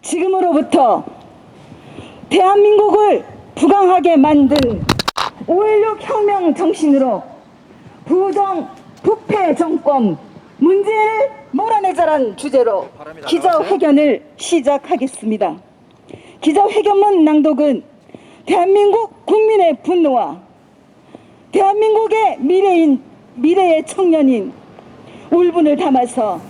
지금으로부터 대한민국을 부강하게 만든 5.16 혁명 정신으로 부정 부패 정권 문제를 몰아내자란 주제로 기자회견을 시작하겠습니다. 기자회견문 낭독은 대한민국 국민의 분노와 대한민국의 미래의 청년인 울분을 담아서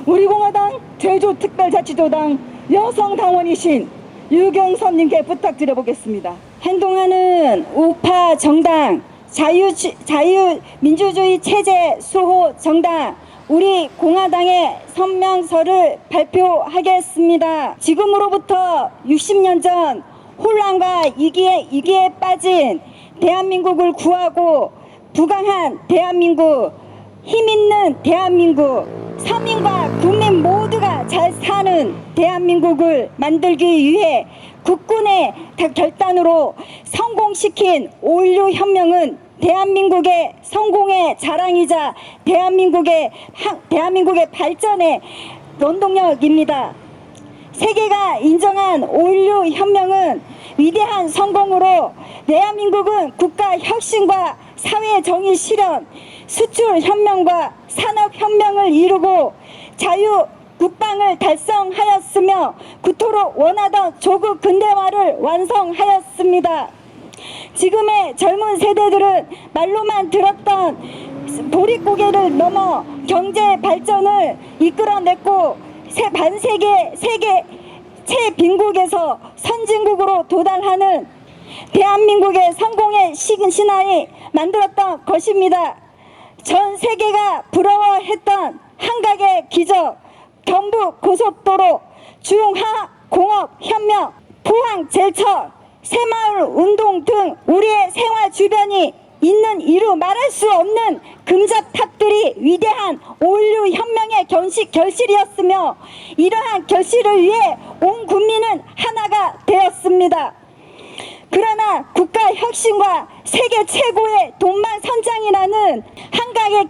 우리공화당 제주특별자치도당 여성당원이신 유경선님께 부탁드려보겠습니다. 행동하는 우파 정당, 자유민주주의 체제 수호 정당, 우리 공화당의 성명서를 발표하겠습니다. 지금으로부터 60년 전 혼란과 위기에 빠진 대한민국을 구하고 부강한 대한민국, 힘있는 대한민국, 서민과 국민 모두가 잘 사는 대한민국을 만들기 위해 국군의 결단으로 성공시킨 5.16 혁명은 대한민국의 성공의 자랑이자 대한민국의 발전의 원동력입니다. 세계가 인정한 5.16 혁명은 위대한 성공으로 대한민국은 국가 혁신과 사회 정의 실현, 수출 혁명과 산업 혁명을 이루고 자유 국방을 달성하였으며 그토록 원하던 조국 근대화를 완성하였습니다. 지금의 젊은 세대들은 말로만 들었던 보릿고개를 넘어 경제 발전을 이끌어냈고 세계 최빈국에서 선진국으로 도달하는 대한민국의 성공의 신화를 만들었던 것입니다. 전 세계가 부러워했던 한각의 기적, 경북 고속도로, 중화공업혁명, 포항제철, 새마을 운동 등 우리의 생활 주변이 있는 이루 말할 수 없는 금자탑들이 위대한 5.16 혁명의 결실이었으며 이러한 결실을 위해 온 국민은 하나가 되었습니다. 그러나 국가 혁신과 세계 최고의 돈만 선장이라는 한각의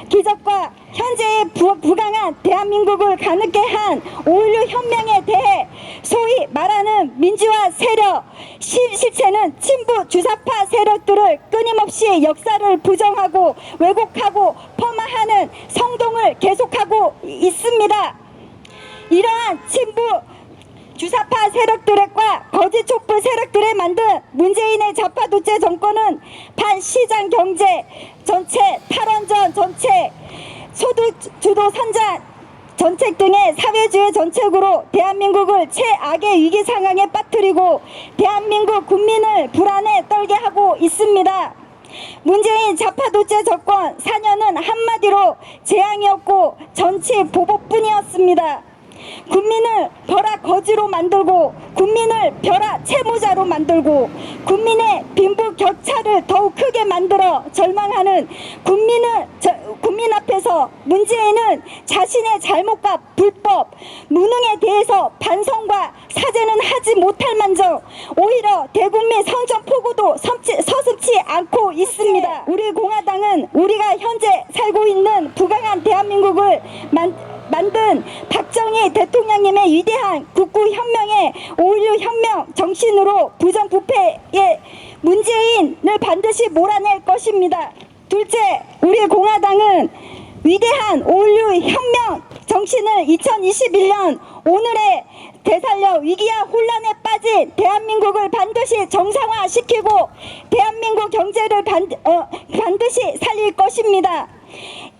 기적과 현재의 부강한 대한민국을 가능케 한 5.16 혁명에 대해 소위 말하는 민주화 세력, 실체는 친부 주사파 세력들을 끊임없이 역사를 부정하고 왜곡하고 폄하하는 성동을 계속하고 있습니다. 이러한 친부 주사파 세력들과 거짓 촛불 세력들에 만든 문재인의 좌파 독재 정권은 반시장 경제 정책, 탈원전 정책, 소득 주도 선전 정책 등의 사회주의 정책으로 대한민국을 최악의 위기 상황에 빠뜨리고 대한민국 국민을 불안에 떨게 하고 있습니다. 문재인 좌파 독재 정권 4년은 한마디로 재앙이었고 정치 보복뿐이었습니다. 국민을 벼락 거지로 만들고 국민을 벼락 채무자로 만들고 국민의 빈부 격차를 더욱 크게 만들어 절망하는 국민 앞에서 문재인은 자신의 잘못과 불법, 무능에 대해서 반성과 사죄는 하지 못할 만정 오히려 대국민 성전포고도 서슴지 않고 있습니다. 우리 공화당은 우리가 현재 살고 있는 부강한 대한민국을 만든 박정희 대통령님의 위대한 국구혁명의 5.16 혁명 정신으로 부정부패의 문재인을 반드시 몰아낼 것입니다. 둘째, 우리 공화당은 위대한 5.16 혁명 정신을 2021년 오늘의 되살려 위기와 혼란에 빠진 대한민국을 반드시 정상화시키고 대한민국 경제를 반드시 살릴 것입니다.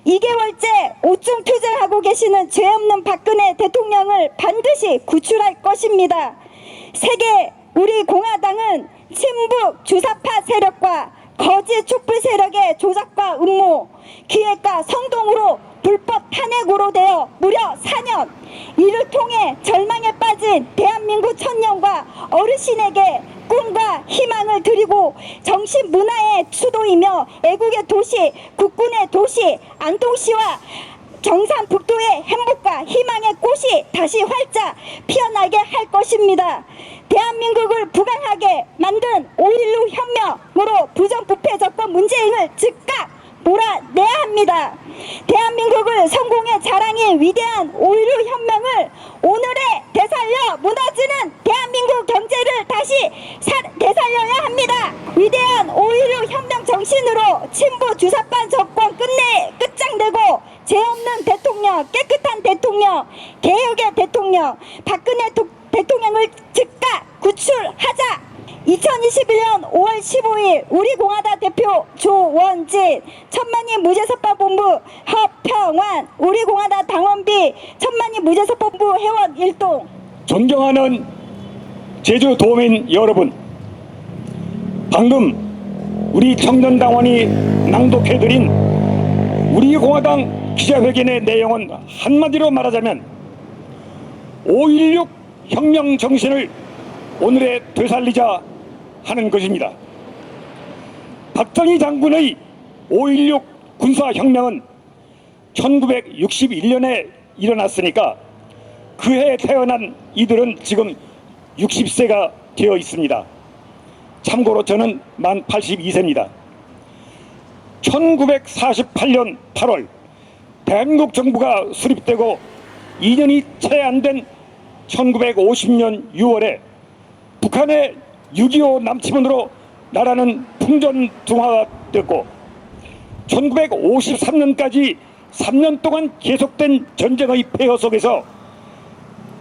2개월째 오중 투쟁하고 계시는 죄 없는 박근혜 대통령을 반드시 구출할 것입니다. 우리 공화당은 친북 주사파 세력과 거짓 촛불 세력의 조작과 음모, 기획과 선동으로 불법 탄핵으로 되어 무려 4년 이를 통해 절망에 빠진 대한민국 청년과 어르신에게 꿈과 희망을 드리고 정신 문화의 수도이며 애국의 도시, 국군의 도시 안동시와 경상북도의 행복과 희망의 꽃이 다시 활짝 피어나게 할 것입니다. 대한민국을 부강하게 만든 5.16 혁명으로 부정부패 정권 문재인을 즉각 몰아내야 합니다. 대한민국을 성공의 자랑인 위대한 5.16 혁명을 오늘에 되살려 하며 박근혜 대통령을 즉각 구출하자. 2021년 5월 15일 우리공화당 대표 조원진, 천만인 무죄석방본부 허평환, 우리공화당 당원비 천만인 무죄석방본부 회원 일동. 존경하는 제주도민 여러분, 방금 우리 청년당원이 낭독해드린 우리공화당 기자회견의 내용은 한마디로 말하자면 5.16 혁명 정신을 오늘에 되살리자 하는 것입니다. 박정희 장군의 5.16 군사혁명은 1961년에 일어났으니까 그해 태어난 이들은 지금 60세가 되어 있습니다. 참고로 저는 만 82세입니다. 1948년 8월 대한민국 정부가 수립되고 2년이 채 안 된 1950년 6월에 북한의 6.25 남침원으로 나라는 풍전등화가 됐고 1953년까지 3년 동안 계속된 전쟁의 폐허 속에서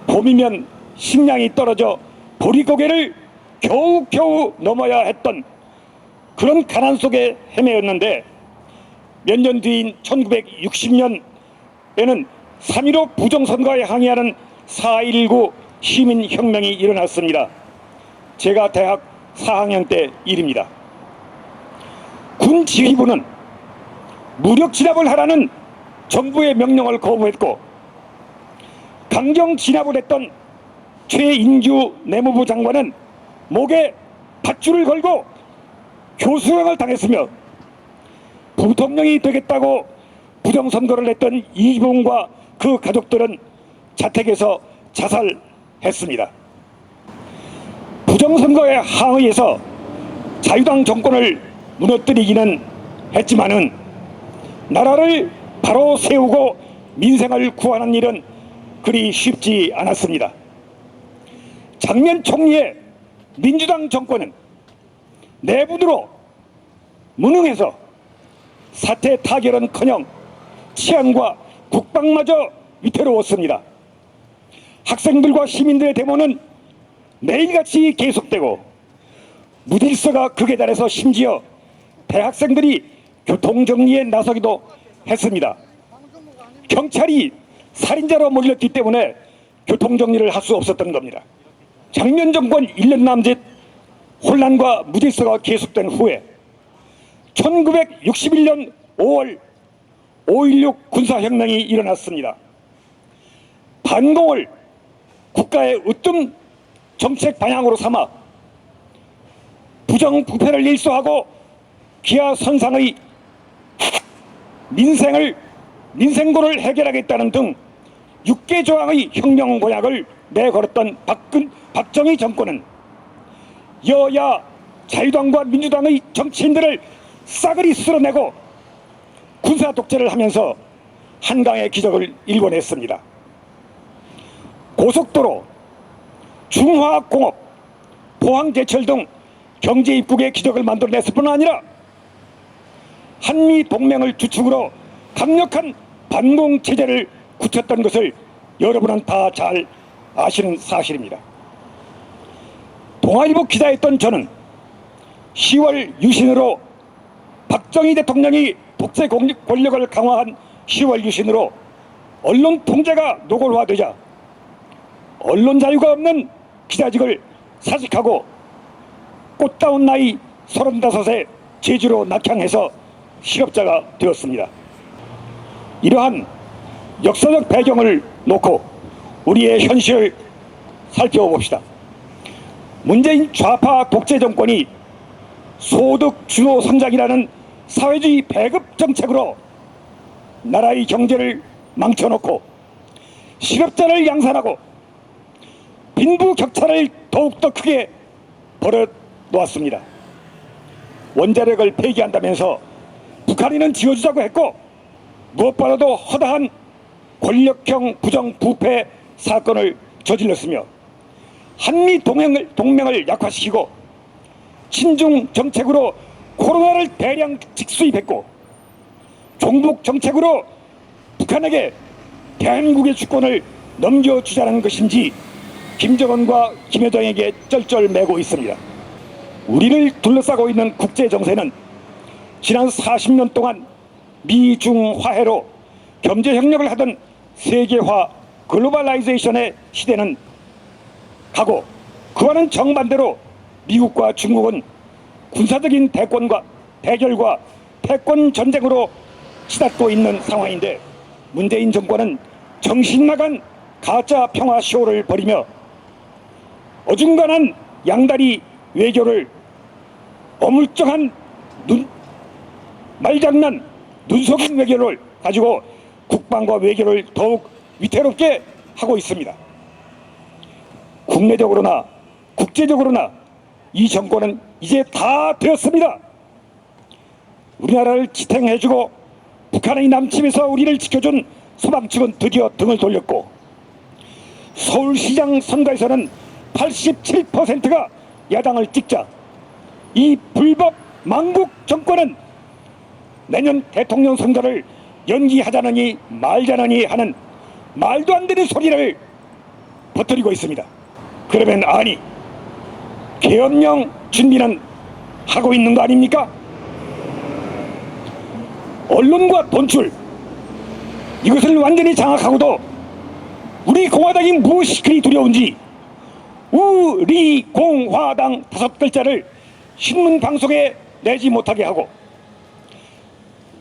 봄이면 식량이 떨어져 보리고개를 겨우겨우 넘어야 했던 그런 가난 속에 헤매었는데 몇 년 뒤인 1960년에는 3.15 부정선거에 항의하는 4.19 시민혁명이 일어났습니다. 제가 대학 4학년 때 일입니다. 군 지휘부는 무력 진압을 하라는 정부의 명령을 거부했고 강경 진압을 했던 최인규 내무부 장관은 목에 밧줄을 걸고 교수형을 당했으며 부통령이 되겠다고 부정선거를 했던 이봉과 그 가족들은 자택에서 자살했습니다. 부정선거에 항의해서 자유당 정권을 무너뜨리기는 했지만은 나라를 바로 세우고 민생을 구하는 일은 그리 쉽지 않았습니다. 장면 총리의 민주당 정권은 내부로 무능해서 사태 타결은커녕 치안과 국방마저 위태로웠습니다. 학생들과 시민들의 데모는 매일같이 계속되고 무질서가 극에 달해서 심지어 대학생들이 교통정리에 나서기도 했습니다. 경찰이 살인자로 몰렸기 때문에 교통정리를 할 수 없었던 겁니다. 장면 정권 1년 남짓 혼란과 무질서가 계속된 후에 1961년 5월 5.16 군사혁명이 일어났습니다. 반공을 국가의 으뜸 정책 방향으로 삼아 부정부패를 일소하고 기하선상의 민생고를 해결하겠다는 등 6개 조항의 혁명 공약을 내걸었던 박정희 정권은 여야 자유당과 민주당의 정치인들을 싸그리 쓸어내고 군사 독재를 하면서 한강의 기적을 일궈냈습니다. 고속도로, 중화학공업, 포항제철 등 경제 입국의 기적을 만들어냈을 뿐 아니라 한미 동맹을 주축으로 강력한 반공 체제를 굳혔던 것을 여러분은 다 잘 아시는 사실입니다. 동아일보 기자였던 저는 10월 유신으로 박정희 대통령이 독재 권력을 강화한 10월 유신으로 언론 통제가 노골화되자 언론 자유가 없는 기자직을 사직하고 꽃다운 나이 35에 제주로 낙향해서 실업자가 되었습니다. 이러한 역사적 배경을 놓고 우리의 현실을 살펴봅시다. 문재인 좌파 독재 정권이 소득 주도 성장이라는 사회주의 배급 정책으로 나라의 경제를 망쳐놓고 실업자를 양산하고 빈부격차를 더욱더 크게 벌여놓았습니다. 원자력을 폐기한다면서 북한인은 지어주자고 했고 무엇보다도 허다한 권력형 부정부패 사건을 저질렀으며 한미 동맹을 약화시키고 친중 정책으로 코로나를 대량 직수입했고 종북 정책으로 북한에게 대한민국의 주권을 넘겨주자는 것인지 김정은과 김여정에게 쩔쩔매고 있습니다. 우리를 둘러싸고 있는 국제 정세는 지난 40년 동안 미중 화해로 경제 협력을 하던 세계화 글로벌라이제이션의 시대는 가고, 그와는 정반대로 미국과 중국은 군사적인 대결과 패권 전쟁으로 치닫고 있는 상황인데, 문재인 정권은 정신나간 가짜 평화 쇼를 벌이며 어중간한 양다리 외교를 어물쩡한 말장난 눈속임 외교를 가지고 국방과 외교를 더욱 위태롭게 하고 있습니다. 국내적으로나 국제적으로나 이 정권은 이제 다 되었습니다. 우리나라를 지탱해주고 북한의 남침에서 우리를 지켜준 서방 측은 드디어 등을 돌렸고, 서울시장 선거에서는 87%가 야당을 찍자 이 불법 망국 정권은 내년 대통령 선거를 연기하자느니 말자느니 하는 말도 안 되는 소리를 퍼뜨리고 있습니다. 그러면 아니, 계엄령 준비는 하고 있는 거 아닙니까? 언론과 돈줄, 이것을 완전히 장악하고도 우리 공화당이 무엇이 그리 두려운지 우리 공화당 5글자를 신문 방송에 내지 못하게 하고,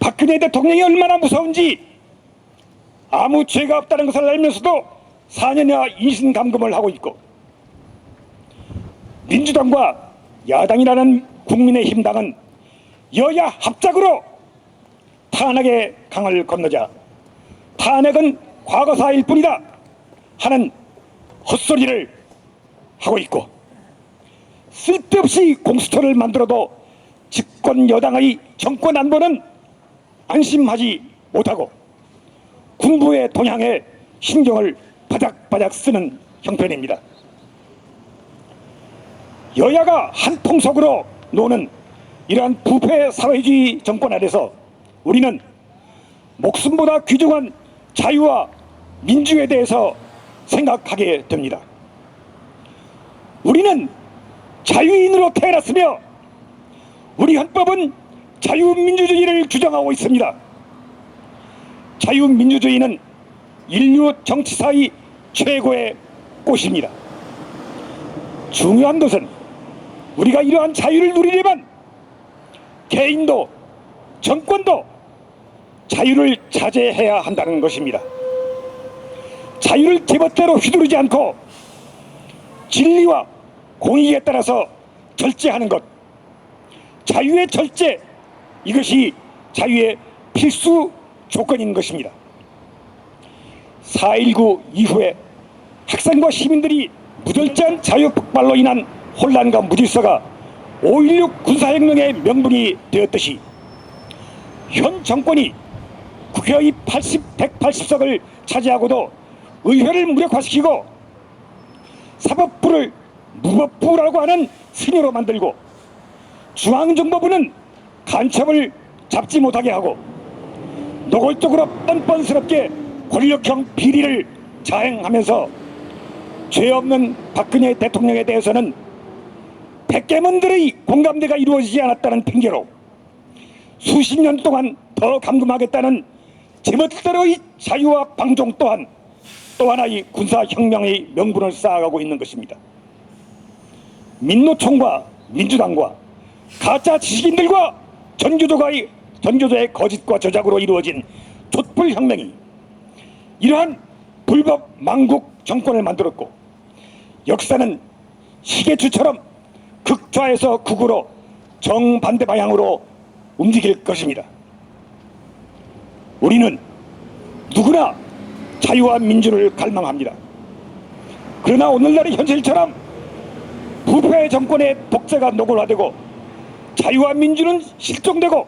박근혜 대통령이 얼마나 무서운지 아무 죄가 없다는 것을 알면서도 4년이나 인신감금을 하고 있고, 민주당과 야당이라는 국민의힘당은 여야 합작으로 탄핵의 강을 건너자 탄핵은 과거사일 뿐이다 하는 헛소리를 하고 있고, 쓸데없이 공수처를 만들어도 집권 여당의 정권 안보는 안심하지 못하고 군부의 동향에 신경을 바짝바짝 쓰는 형편입니다. 여야가 한 통속으로 노는 이러한 부패 사회주의 정권 아래서 우리는 목숨보다 귀중한 자유와 민주에 대해서 생각하게 됩니다. 우리는 자유인으로 태어났으며 우리 헌법은 자유민주주의를 규정하고 있습니다. 자유민주주의는 인류 정치사의 최고의 꽃입니다. 중요한 것은 우리가 이러한 자유를 누리려면 개인도 정권도 자유를 자제해야 한다는 것입니다. 자유를 제멋대로 휘두르지 않고 진리와 공익에 따라서 절제하는 것, 자유의 절제, 이것이 자유의 필수 조건인 것입니다. 4.19 이후에 학생과 시민들이 무절제한 자유 폭발로 인한 혼란과 무질서가 5.16 군사혁명의 명분이 되었듯이 현 정권이 국회의 180석을 차지하고도 의회를 무력화시키고 사법부를 무법부라고 하는 신여로 만들고 중앙정보부는 간첩을 잡지 못하게 하고 노골적으로 뻔뻔스럽게 권력형 비리를 자행하면서 죄 없는 박근혜 대통령에 대해서는 백개먼들의 공감대가 이루어지지 않았다는 핑계로 수십 년 동안 더 감금하겠다는 제멋대로의 자유와 방종 또한 또 하나의 군사혁명의 명분을 쌓아가고 있는 것입니다. 민노총과 민주당과 가짜 지식인들과 전교조의 거짓과 저작으로 이루어진 촛불혁명이 이러한 불법 망국 정권을 만들었고, 역사는 시계추처럼 극좌에서 극으로 정반대 방향으로 움직일 것입니다. 우리는 누구나 자유와 민주를 갈망합니다. 그러나 오늘날의 현실처럼 부패 정권의 독재가 노골화되고 자유와 민주는 실종되고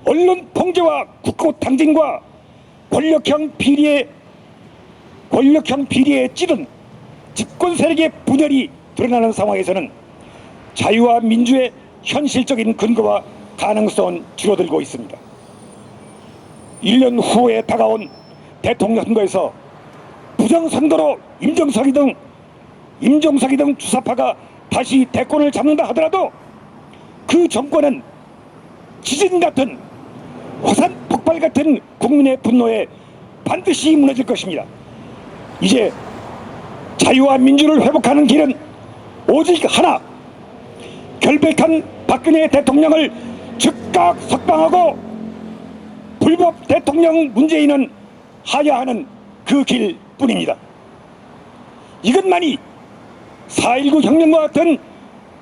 언론 통제와 국고 당진과 권력형 비리에 찌든 집권 세력의 분열이 드러나는 상황에서는 자유와 민주의 현실적인 근거와 가능성은 줄어들고 있습니다. 1년 후에 다가온 대통령 선거에서 부정선거로 임종석이 등 주사파가 다시 대권을 잡는다 하더라도 그 정권은 지진 같은 화산 폭발 같은 국민의 분노에 반드시 무너질 것입니다. 이제 자유와 민주를 회복하는 길은 오직 하나, 결백한 박근혜 대통령을 즉각 석방하고 불법 대통령 문재인은 하야하는 그 길뿐입니다. 이것만이 4.19 혁명과 같은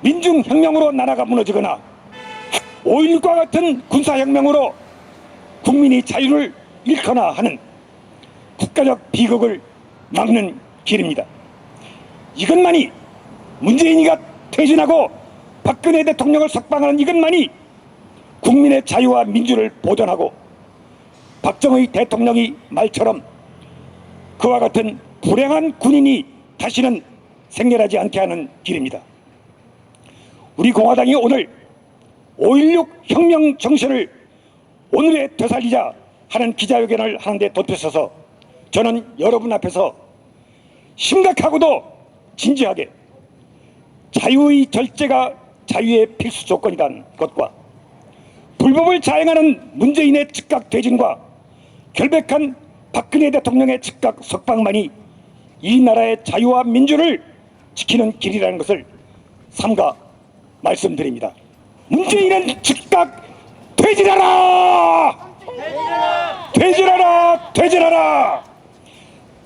민중혁명으로 나라가 무너지거나 5.16과 같은 군사혁명으로 국민이 자유를 잃거나 하는 국가적 비극을 막는 길입니다. 이것만이 문재인이가 퇴진하고 박근혜 대통령을 석방하는 이것만이 국민의 자유와 민주를 보존하고 박정희 대통령이 말처럼 그와 같은 불행한 군인이 다시는 생겨나지 않게 하는 길입니다. 우리 공화당이 오늘 5.16 혁명 정신을 오늘에 되살리자 하는 기자회견을 하는데 덧붙여서 저는 여러분 앞에서 심각하고도 진지하게 자유의 절제가 자유의 필수 조건이라는 것과 불법을 자행하는 문재인의 즉각 퇴진과 결백한 박근혜 대통령의 즉각 석방만이 이 나라의 자유와 민주를 지키는 길이라는 것을 삼가 말씀드립니다. 문재인은 즉각 퇴진하라! 퇴진하라! 퇴진하라!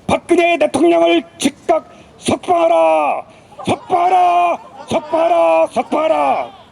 박근혜 대통령을 즉각 석방하라! 석방하라! 석방하라! 석방하라!